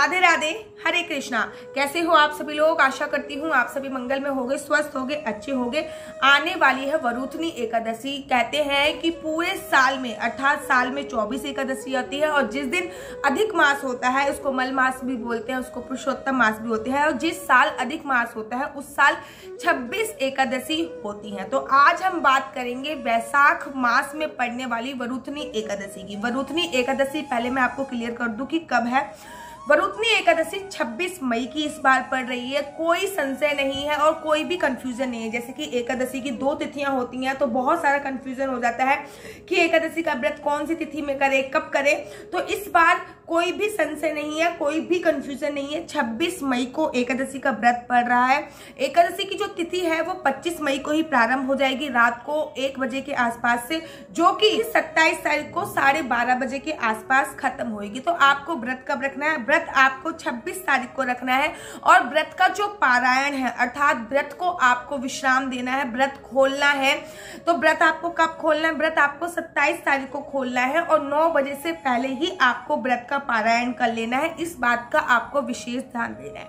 राधे राधे, हरे कृष्णा। कैसे हो आप सभी लोग? आशा करती हूँ आप सभी मंगल में होगे, स्वस्थ होगे, अच्छे होगे। आने वाली है वरुथनी एकादशी। कहते हैं कि पूरे साल में अर्थात साल में 24 एकादशी आती है और जिस दिन अधिक मास होता है उसको मल मास भी बोलते हैं, उसको पुरुषोत्तम मास भी होते हैं। और जिस साल अधिक मास होता है उस साल 26 एकादशी होती है। तो आज हम बात करेंगे वैशाख मास में पड़ने वाली वरुथनी एकादशी की। वरुथनी एकादशी पहले मैं आपको क्लियर कर दूं कि कब है। वरुथनी एकादशी 26 मई की इस बार पड़ रही है। कोई संशय नहीं है और कोई भी कंफ्यूजन नहीं है। जैसे कि एकादशी की 2 तिथियां होती हैं तो बहुत सारा कंफ्यूजन हो जाता है कि एकादशी का व्रत कौन सी तिथि में करे, कब करे। तो इस बार कोई भी संशय नहीं है, कोई भी कंफ्यूजन नहीं है। 26 मई को एकादशी का व्रत पड़ रहा है। एकादशी की जो तिथि है वो 25 मई को ही प्रारंभ हो जाएगी रात को 1 बजे के आसपास से, जो कि 27 तारीख को 12:30 बजे के आसपास खत्म होगी। तो आपको व्रत कब रखना है? व्रत आपको 26 तारीख को रखना है। और व्रत का जो पारायण है अर्थात व्रत को आपको विश्राम देना है, व्रत खोलना है। तो व्रत आपको कब खोलना है? व्रत आपको 27 तारीख को खोलना है और 9 बजे से पहले ही आपको व्रत का पारायण कर लेना है। इस बात का आपको विशेष ध्यान देना है।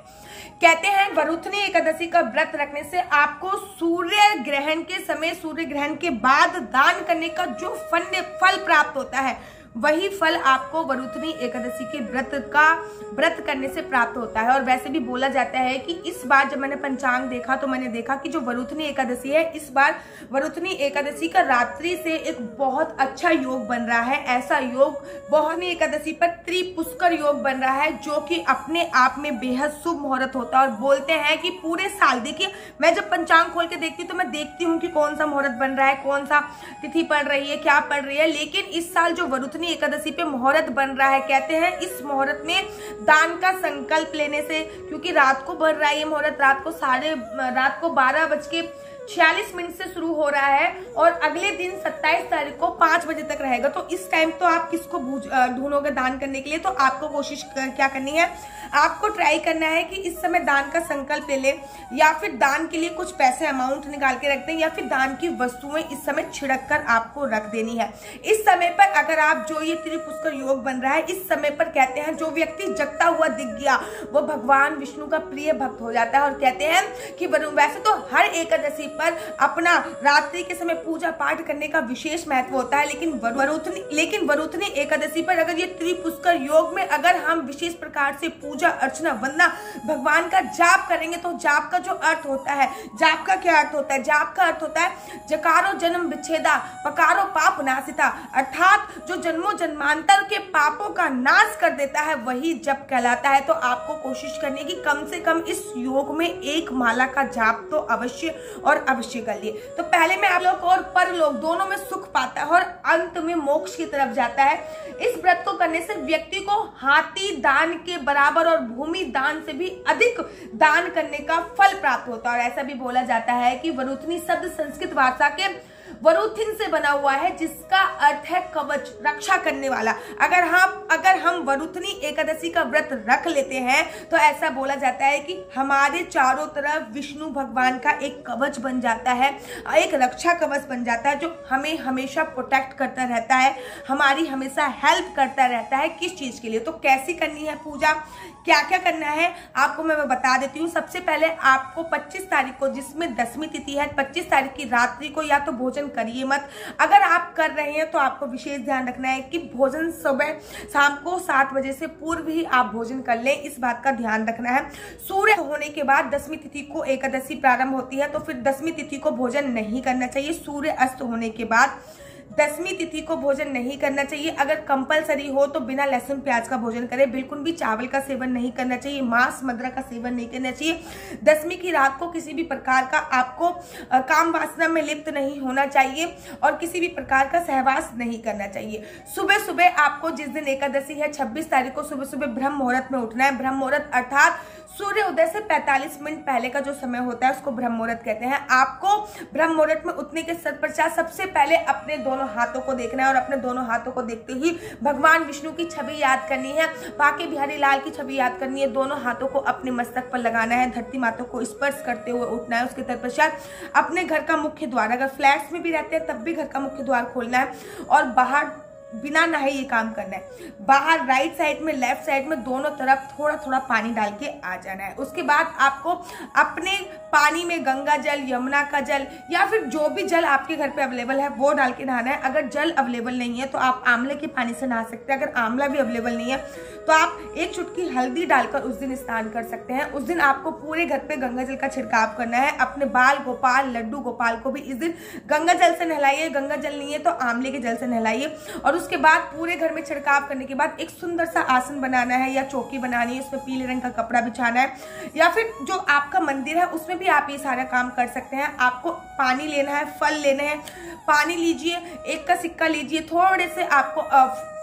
कहते हैं वरुथनी एकादशी का व्रत रखने से आपको सूर्य ग्रहण के समय, सूर्य ग्रहण के बाद दान करने का जो फल प्राप्त होता है वही फल आपको वरुथनी एकादशी के व्रत करने से प्राप्त होता है। और वैसे भी बोला जाता है कि इस बार जब मैंने पंचांग देखा तो मैंने देखा कि जो वरुथनी एकादशी है, इस बार वरुथनी एकादशी का रात्रि से एक बहुत अच्छा योग बन रहा है। ऐसा योग वरुथनी एकादशी पर त्रिपुष्कर योग बन रहा है जो कि अपने आप में बेहद शुभ मुहूर्त होता है। और बोलते हैं कि पूरे साल, देखिए मैं जब पंचांग खोल के देखती हूँ तो मैं देखती हूँ कि कौन सा मुहूर्त बन रहा है, कौन सा तिथि पड़ रही है, क्या पड़ रही है। लेकिन इस साल जो वरुथनी एकादशी पे मुहूर्त बन रहा है, कहते हैं इस मुहूर्त में दान का संकल्प लेने से, क्योंकि रात को बन रहा है ये मुहूर्त, रात को 12:46 से शुरू हो रहा है और अगले दिन 27 तारीख को 5 बजे तक रहेगा। तो इस टाइम तो आप किसको ढूंढोगे दान करने के लिए? तो आपको कोशिश क्या करनी है, आपको ट्राई करना है कि इस समय दान का संकल्प ले ले, या फिर दान के लिए कुछ पैसे अमाउंट निकाल के रख दें, या फिर दान की वस्तुएं इस समय छिड़क कर आपको रख देनी है। इस समय पर अगर आप जो ये त्रिपुष्कर योग बन रहा है, इस समय पर कहते हैं जो व्यक्ति जगता हुआ दिख गया वो भगवान विष्णु का प्रिय भक्त हो जाता है। और कहते हैं कि वैसे तो हर एकादशी पर अपना रात्रि के समय पूजा पाठ करने का विशेष महत्व होता है, लेकिन वरुथनी एकादशी पर अगर ये त्रिपुष्कर योग में अगर हम विशेष प्रकार से पूजा अर्चना वंदना भगवान का जाप करेंगे तो जाप का जो अर्थ होता है, जाप का क्या अर्थ होता है? जाप का अर्थ होता है जकारो जन्म विच्छेदा पकारो पाप नाशिता, अर्थात जो जन्मों जन्मांतर के पापों का नाश कर देता है वही जप कहलाता है। तो आपको कोशिश करनी कि कम से कम इस योग में 1 माला का जाप तो अवश्य और अवश्य कर लिए। तो पहले में आप लोग और परलोक दोनों में सुख पाता है और अंत में मोक्ष की तरफ जाता है। इस व्रत को करने से व्यक्ति को हाथी दान के बराबर और भूमि दान से भी अधिक दान करने का फल प्राप्त होता है। और ऐसा भी बोला जाता है कि वरुथनी शब्द संस्कृत भाषा के वरुथिन से बना हुआ है जिसका अर्थ है कवच, रक्षा करने वाला। अगर हम वरुथनी एकादशी का व्रत रख लेते हैं तो ऐसा बोला जाता है कि हमारे चारों तरफ विष्णु भगवान का एक कवच बन जाता है, एक रक्षा कवच बन जाता है जो हमें हमेशा प्रोटेक्ट करता रहता है, हमारी हमेशा हेल्प करता रहता है। किस चीज के लिए? तो कैसी करनी है पूजा, क्या क्या करना है आपको मैं बता देती हूँ। सबसे पहले आपको 25 तारीख को, जिसमें 10वीं तिथि है, 25 तारीख की रात्रि को या तो भोजन करिए मत। अगर आप कर रहे हैं तो आपको विशेष ध्यान रखना है कि भोजन सुबह शाम को 7 बजे से पूर्व ही आप भोजन कर लें, इस बात का ध्यान रखना है। सूर्य होने के बाद 10वीं तिथि को एकादशी प्रारंभ होती है तो फिर 10वीं तिथि को भोजन नहीं करना चाहिए। सूर्य अस्त होने के बाद 10वीं तिथि को भोजन नहीं करना चाहिए। अगर कंपलसरी हो तो बिना लहसुन प्याज का भोजन करें। बिल्कुल भी चावल का सेवन नहीं करना चाहिए, मांस मदिरा का सेवन नहीं करना चाहिए। 10वीं की रात को किसी भी प्रकार का आपको काम वासना में लिप्त नहीं होना चाहिए और किसी भी प्रकार का सहवास नहीं करना चाहिए। सुबह सुबह आपको, जिस दिन एकादशी है 26 तारीख को, सुबह सुबह ब्रह्म मुहूर्त में उठना है। ब्रह्म मुहूर्त अर्थात सूर्य उदय से 45 मिनट पहले का जो समय होता है उसको ब्रह्म मुहूर्त कहते हैं। आपको ब्रह्म मुहूर्त में उठने के पश्चात सबसे पहले अपने दोनों हाथों को देखना है और अपने दोनों हाथों को देखते ही भगवान विष्णु की छवि याद करनी है, बाकी बिहारी लाल की छवि याद करनी है। दोनों हाथों को अपने मस्तक पर लगाना है, धरती माता को स्पर्श करते हुए उठना है। उसके तत्पश्चात अपने घर का मुख्य द्वार, अगर फ्लैट्स में भी रहते हैं तब भी घर का मुख्य द्वार खोलना है और बाहर बिना नहाए ये काम करना है। बाहर राइट साइड में लेफ्ट साइड में दोनों तरफ थोड़ा थोड़ा पानी डाल के आ जाना है। उसके बाद आपको अपने पानी में गंगा जल, यमुना का जल या फिर जो भी जल आपके घर पे अवेलेबल है वो डाल के नहाना है। अगर जल अवेलेबल नहीं है तो आप आंवले के पानी से नहा सकते हैं। अगर आंवला भी अवेलेबल नहीं है तो आप एक चुटकी हल्दी डालकर उस दिन स्नान कर सकते हैं। उस दिन आपको पूरे घर पे गंगा जल का छिड़काव करना है। अपने बाल गोपाल, लड्डू गोपाल को भी इस दिन गंगा जल से नहलाइए। गंगा जल नहीं है तो आंवले के जल से नहलाइए। और उसके बाद पूरे घर में छिड़काव करने के बाद एक सुंदर सा आसन बनाना है या चौकी बनानी है, उसमें पीले रंग का कपड़ा बिछाना है, या फिर जो आपका मंदिर है उसमें भी आप ये सारा काम कर सकते हैं। आपको पानी लेना है, फल लेने हैं, पानी लीजिए, 1 का सिक्का लीजिए, थोड़े से आपको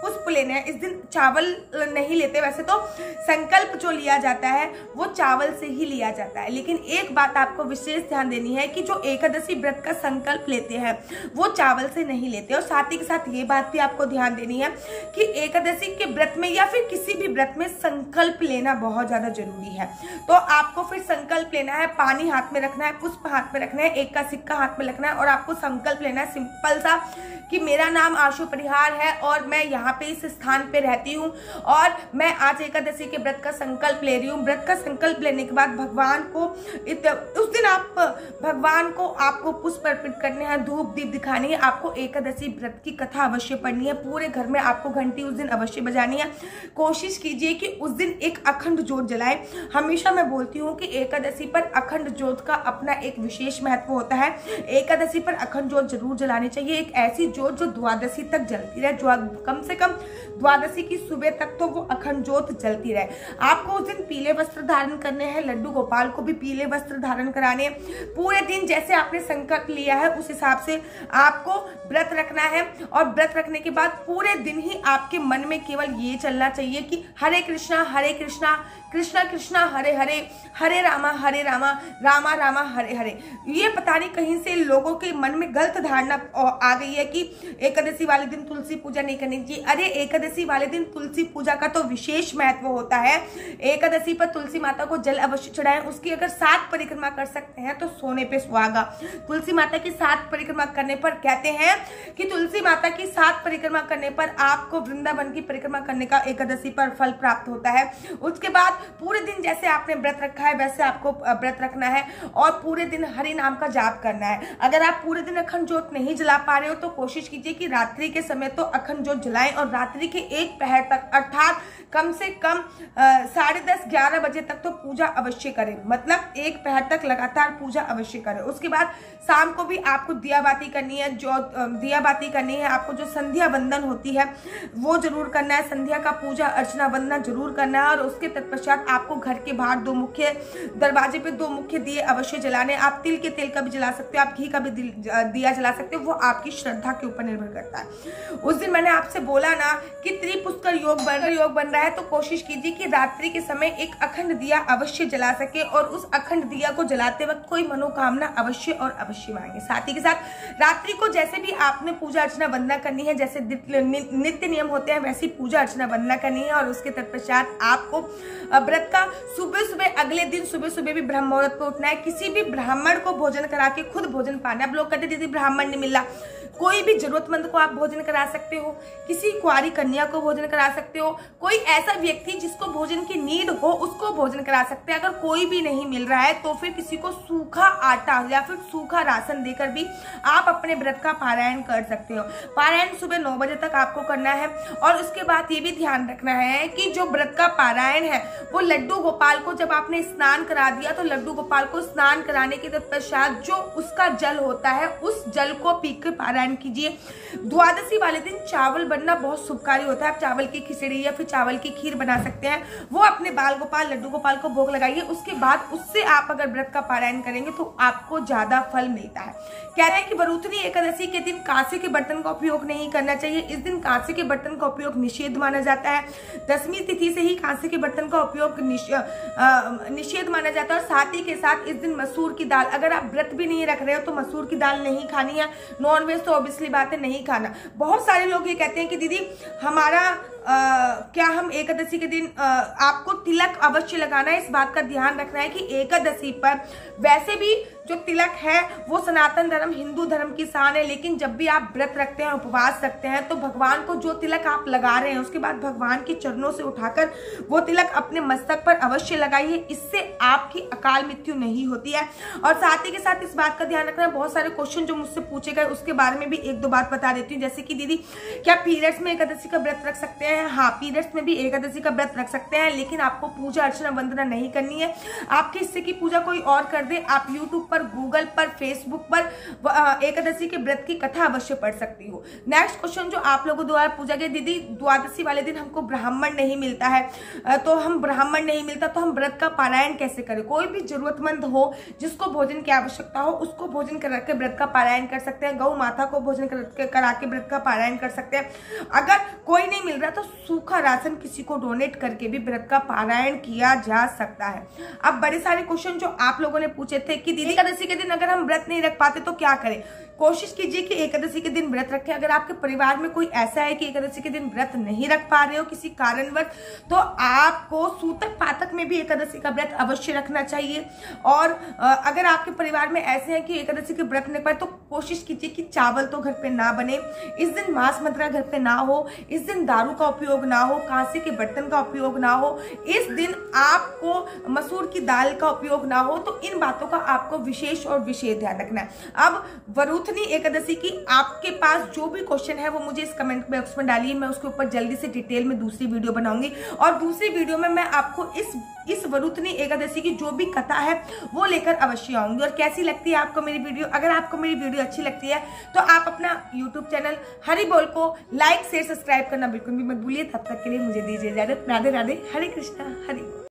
पुष्प लेने हैं। इस दिन चावल नहीं लेते, वैसे तो संकल्प जो लिया जाता है वो चावल से ही लिया जाता है, लेकिन एक बात आपको विशेष ध्यान देनी है कि जो एकादशी व्रत का संकल्प लेते हैं वो चावल से नहीं लेते। और साथ ही के साथ ये बात भी आपको ध्यान देनी है कि एकादशी के व्रत में या फिर किसी भी व्रत में संकल्प लेना बहुत ज्यादा जरूरी है। तो आपको फिर संकल्प लेना है, पानी हाथ में रखना है, पुष्प हाथ में रखना है, 1 का सिक्का हाथ में रखना है और आपको संकल्प लेना है सिंपल सा कि मेरा नाम आशु परिहार है और मैं यहाँ पे इस स्थान पे रहती हूँ और मैं आज एकादशी के व्रत का संकल्प ले रही हूँ। व्रत का संकल्प लेने के बाद भगवान को उस दिन आप भगवान को आपको पुष्प अर्पित करने हैं, धूप दीप दिखानी है, आपको एकादशी व्रत की कथा अवश्य पढ़नी है, पूरे घर में आपको घंटी उस दिन अवश्य बजानी है। कोशिश कीजिए कि उस दिन एक अखंड ज्योत जलाएं। हमेशा मैं बोलती हूँ कि एकादशी पर अखंड ज्योत का अपना एक विशेष महत्व होता है। एकादशी पर अखंड ज्योत जरूर जलानी चाहिए, एक ऐसी ज्योत जो द्वादशी तक जलती रहे, जो कम से कम द्वादशी की सुबह तक तो वो अखंड ज्योत जलती रहे। आपको उस दिन पीले वस्त्र धारण करने हैं, लड्डू गोपाल को भी पीले वस्त्र धारण कराने हैं। पूरे दिन जैसे आपने संकल्प लिया है उस हिसाब से आपको व्रत रखना है और व्रत रखने के बाद पूरे दिन ही आपके मन में केवल ये चलना चाहिए कि हरे कृष्णा कृष्णा कृष्णा हरे हरे, हरे रामा रामा रामा हरे हरे। ये पता नहीं कहीं से लोगों के मन में गलत धारणा आ गई है कि एकादशी वाले दिन तुलसी पूजा नहीं करनी चाहिए। अरे एकादशी वाले दिन तुलसी पूजा का तो विशेष महत्व होता है। एकादशी पर तुलसी माता को जल अवश्य चढ़ाएं। उसकी अगर 7 परिक्रमा कर सकते हैं तो सोने पे सुहागा। तुलसी माता की 7 परिक्रमा करने पर कहते हैं कि तुलसी माता की 7 परिक्रमा करने पर आपको वृंदावन की परिक्रमा करने का एकादशी पर फल प्राप्त होता है। उसके बाद पूरे दिन जैसे आपने व्रत रखा है वैसे आपको व्रत रखना है और पूरे दिन हरि नाम का जाप करना है। अगर आप पूरे दिन अखंड ज्योत नहीं जला पा रहे हो तो कोशिश कीजिए कि रात्रि के समय तो अखंड ज्योत जलाएं और रात्रि के 1 पहर तक अर्थात कम से कम 10:30-11 बजे तक तो पूजा अवश्य करें, मतलब 1 पहर तक लगातार पूजा अवश्य करें। उसके बाद शाम को भी आपको दिया बाती करनी है, जो दिया बाती करनी है, आपको जो संध्या वंदन होती है वो जरूर करना है। संध्या का पूजा अर्चना वंदना जरूर करना है और उसके तत्पश्चात आपको घर के बाहर 2 मुख्य दरवाजे पे 2 मुख्य दिए अवश्य जलाने। आप तिल के तेल का भी जला सकते हो, आप घी का भी दिया जला सकते हो, वो आपकी श्रद्धा के ऊपर निर्भर करता है। उस दिन मैंने आपसे बोला ना कि त्रिपुष्कर योग बन रहा है, तो कोशिश कीजिए कि रात्रि के समय एक अखंड दिया अवश्य जला सके और उस अखंड दिया को जलाते वक्त कोई मनोकामना अवश्य और अवश्य मांगे। साथ ही के साथ रात्रि को जैसे भी आपने पूजा अर्चना वंदना करनी है, जैसे नित्य नियम होते हैं वैसी पूजा अर्चना वंदना करनी है और उसके तत्पश्चात आपको व्रत का सुबह अगले दिन सुबह भी ब्रह्म मुहूर्त को उठना है। किसी भी ब्राह्मण को भोजन करा के खुद भोजन पाना। अब लोग कहते दीदी ब्राह्मण नहीं मिल रहा, कोई भी जरूरतमंद को आप भोजन करा सकते हो, किसी कुंवारी कन्या को भोजन करा सकते हो, कोई ऐसा व्यक्ति जिसको भोजन की नीड हो उसको भोजन करा सकते हैं। अगर कोई भी नहीं मिल रहा है तो फिर किसी को सूखा आटा या फिर सूखा राशन देकर भी आप अपने व्रत का पारायण कर सकते हो। पारायण सुबह 9 बजे तक आपको करना है और उसके बाद ये भी ध्यान रखना है कि जो व्रत का पारायण है वो लड्डू गोपाल को जब आपने स्नान करा दिया तो लड्डू गोपाल को स्नान कराने के तत्पश्चात जो उसका जल होता है उस जल को पीकर पारायण कीजिए। द्वादशी वाले दिन चावल बनना बहुत शुभकारी होता है। आप चावल की खिचड़ी या फिर चावल की खीर बना सकते हैं, वो अपने बाल गोपाल लड्डू गोपाल को भोग लगाइए। उसके बाद उससे आप अगर व्रत का पारायण करेंगे तो आपको ज्यादा फल मिलता है। कह रहे हैं कि वरुथनी एकादशी के दिन कांसे के बर्तन का उपयोग नहीं करना चाहिए। इस दिन कांसे के बर्तन का उपयोग निषेध माना जाता है। 10वीं तिथि से ही कांसे के बर्तन का उपयोग निषेध माना जाता है। और साथ ही के साथ इस दिन मसूर की दाल, अगर आप व्रत भी नहीं रख रहे हो तो मसूर की दाल नहीं खानी है। नॉनवेज तो ऑब्वियसली बात है नहीं खाना। बहुत सारे लोग ये कहते हैं कि दीदी हमारा क्या हम एकादशी के दिन आपको तिलक अवश्य लगाना है। इस बात का ध्यान रखना है कि एकादशी पर वैसे भी जो तिलक है वो सनातन धर्म हिंदू धर्म की शान है, लेकिन जब भी आप व्रत रखते हैं, उपवास रखते हैं, तो भगवान को जो तिलक आप लगा रहे हैं उसके बाद भगवान के चरणों से उठाकर वो तिलक अपने मस्तक पर अवश्य लगाइए। इससे आपकी अकाल मृत्यु नहीं होती है। और साथ ही के साथ इस बात का ध्यान रखना है, बहुत सारे क्वेश्चन जो मुझसे पूछे गए उसके बारे में भी एक दो बात बता देती हूँ। जैसे कि दीदी क्या पीरियड्स में एकादशी का व्रत रख सकते हैं? हाँ, पीरियड्स में भी एकादशी का व्रत रख सकते हैं, लेकिन आपको पूजा अर्चना वंदना नहीं करनी है। आपके हिस्से की पूजा कोई और कर दे। आप यूट्यूब पर, गूगल पर, फेसबुक पर एकादशी के व्रत की कथा अवश्य पढ़ सकती हो। नेक्स्ट क्वेश्चन जो आप लोगों द्वारा पूछा गया, दीदी द्वादशी वाले दिन हमको ब्राह्मण नहीं मिलता है, तो हम ब्राह्मण नहीं मिलता तो हम व्रत का पारायण कैसे करें? कोई भी जरूरतमंद हो जिसको भोजन की आवश्यकता हो उसको भोजन करा के व्रत का पारायण कर सकते हैं। गौ माता को भोजन करा के व्रत का पारायण कर सकते हैं। अगर कोई नहीं मिल रहा तो सूखा राशन किसी को डोनेट करके भी व्रत का पारायण किया जा सकता है। अब बड़े सारे क्वेश्चन जो आप लोगों ने पूछे थे कि दीदी एकादशी के दिन अगर हम व्रत नहीं रख पाते तो क्या करें? कोशिश कीजिए कि एकादशी के दिन व्रत रखें। अगर आपके परिवार में कोई ऐसा है कि एकादशी के दिन व्रत नहीं रख पा रहे हो किसी कारणवश, तो आपको सूतक पातक में भी एकादशी का व्रत अवश्य रखना चाहिए। और अगर आपके परिवार में ऐसे हैं कि एकादशी के व्रत नहीं पाए तो कोशिश कीजिए कि चावल तो घर पे ना बने, इस दिन मांस मदिरा घर पे ना हो, इस दिन दारू का उपयोग ना हो, कांसे के बर्तन का उपयोग ना हो, इस दिन आपको मसूर की दाल का उपयोग ना हो। तो इन बातों का आपको विशेष और विशेष ध्यान रखना है। अब वरुथनी एकादशी की आपके पास जो भी क्वेश्चन है वो मुझे इस कमेंट बॉक्स में डालिए, मैं उसके ऊपर जल्दी से डिटेल में दूसरी वीडियो बनाऊंगी। और दूसरी वीडियो में मैं आपको इस वरुथनी एकादशी की जो भी कथा है वो लेकर अवश्य आऊंगी। और कैसी लगती है आपको मेरी वीडियो? अगर आपको मेरी वीडियो अच्छी लगती है तो आप अपना यूट्यूब चैनल हरि बोल को लाइक शेयर सब्सक्राइब करना बिल्कुल भी मत भूलिए। तब तक के लिए मुझे दीजिए इजाजत। राधे राधे, हरे कृष्णा, हरि बोल।